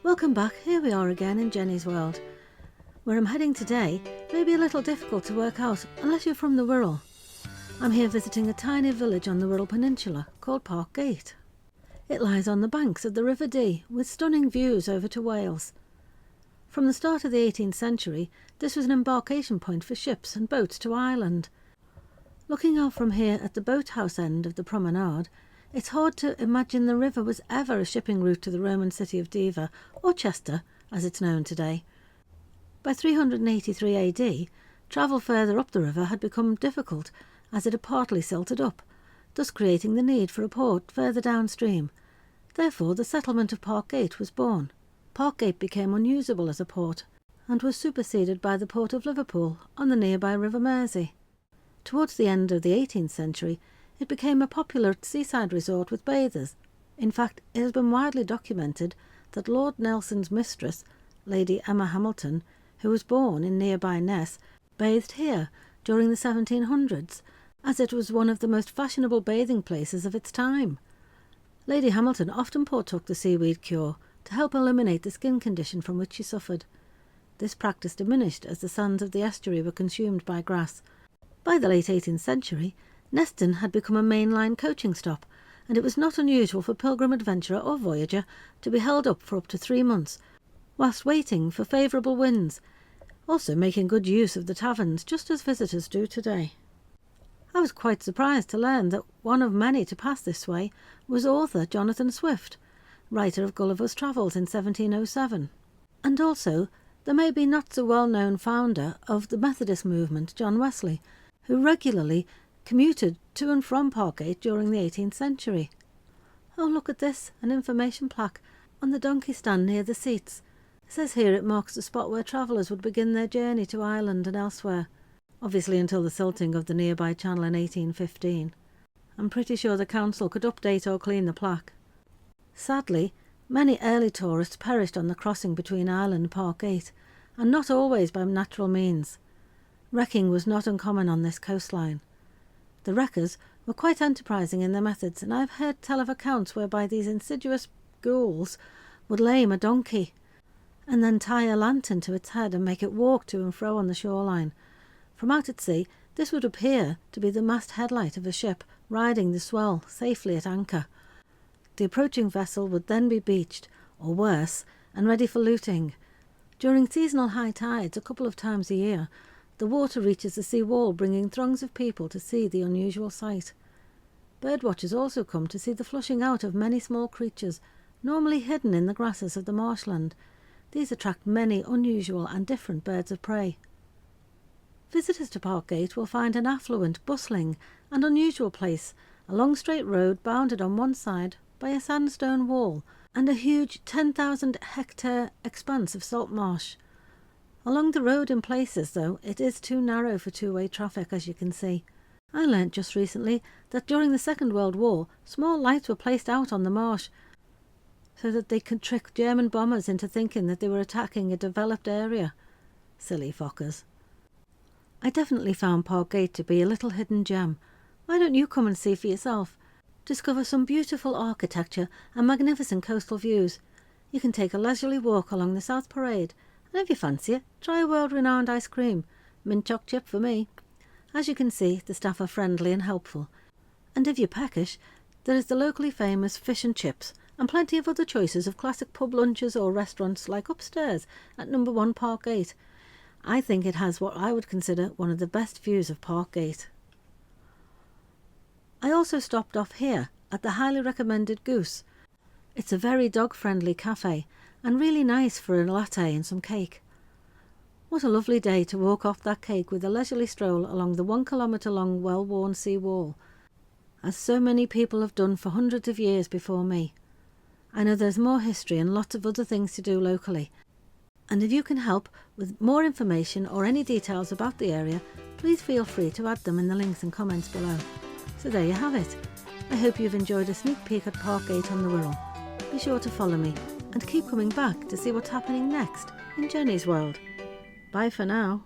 Welcome back, here we are again in Jenny's world. Where I'm heading today may be a little difficult to work out unless you're from the Wirral. I'm here visiting a tiny village on the Wirral Peninsula called Parkgate. It lies on the banks of the River Dee with stunning views over to Wales. From the start of the 18th century, this was an embarkation point for ships and boats to Ireland. Looking out from here at the boathouse end of the promenade, it's hard to imagine the river was ever a shipping route to the Roman city of Deva, or Chester, as it's known today. By 383 AD, travel further up the river had become difficult, as it had partly silted up, thus creating the need for a port further downstream. Therefore, the settlement of Parkgate was born. Parkgate became unusable as a port, and was superseded by the port of Liverpool on the nearby River Mersey. Towards the end of the 18th century, it became a popular seaside resort with bathers. In fact, it has been widely documented that Lord Nelson's mistress, Lady Emma Hamilton, who was born in nearby Ness, bathed here during the 1700s, as it was one of the most fashionable bathing places of its time. Lady Hamilton often partook the seaweed cure to help eliminate the skin condition from which she suffered. This practice diminished as the sands of the estuary were consumed by grass. By the late 18th century, Neston had become a mainline coaching stop, and it was not unusual for pilgrim adventurer or voyager to be held up for up to 3 months, whilst waiting for favourable winds, also making good use of the taverns just as visitors do today. I was quite surprised to learn that one of many to pass this way was author Jonathan Swift, writer of Gulliver's Travels in 1707, and also the maybe not so well-known founder of the Methodist movement, John Wesley, who regularly commuted to and from Parkgate during the 18th century. Oh, look at this, an information plaque on the donkey stand near the seats. It says here it marks the spot where travellers would begin their journey to Ireland and elsewhere, obviously until the silting of the nearby channel in 1815. I'm pretty sure the council could update or clean the plaque. Sadly, many early tourists perished on the crossing between Ireland and Parkgate, and not always by natural means. Wrecking was not uncommon on this coastline. The wreckers were quite enterprising in their methods, and I've heard tell of accounts whereby these insidious ghouls would lame a donkey and then tie a lantern to its head and make it walk to and fro on the shoreline. From out at sea, this would appear to be the mast headlight of a ship riding the swell safely at anchor. The approaching vessel would then be beached, or worse, and ready for looting. During seasonal high tides, a couple of times a year, the water reaches the sea wall, bringing throngs of people to see the unusual sight. Birdwatchers also come to see the flushing out of many small creatures, normally hidden in the grasses of the marshland. These attract many unusual and different birds of prey. Visitors to Parkgate will find an affluent, bustling and unusual place, a long straight road bounded on one side by a sandstone wall and a huge 10,000-hectare expanse of salt marsh. Along the road in places, though, it is too narrow for two-way traffic, as you can see. I learnt just recently that during the Second World War, small lights were placed out on the marsh so that they could trick German bombers into thinking that they were attacking a developed area. Silly fockers. I definitely found Parkgate to be a little hidden gem. Why don't you come and see for yourself? Discover some beautiful architecture and magnificent coastal views. You can take a leisurely walk along the South Parade, and if you fancy it, try a world-renowned ice cream. Mint choc chip for me. As you can see, the staff are friendly and helpful. And if you're peckish, there is the locally famous fish and chips, and plenty of other choices of classic pub lunches or restaurants like upstairs at No. 1 Parkgate. I think it has what I would consider one of the best views of Parkgate. I also stopped off here at the highly recommended Goose. It's a very dog-friendly cafe, and really nice for a latte and some cake. What a lovely day to walk off that cake with a leisurely stroll along the 1 kilometre long well-worn sea wall, as so many people have done for hundreds of years before me. I know there's more history and lots of other things to do locally, and if you can help with more information or any details about the area, please feel free to add them in the links and comments below. So there you have it. I hope you've enjoyed a sneak peek at Parkgate on the Wirral. Be sure to follow me and keep coming back to see what's happening next in Jenny's world. Bye for now.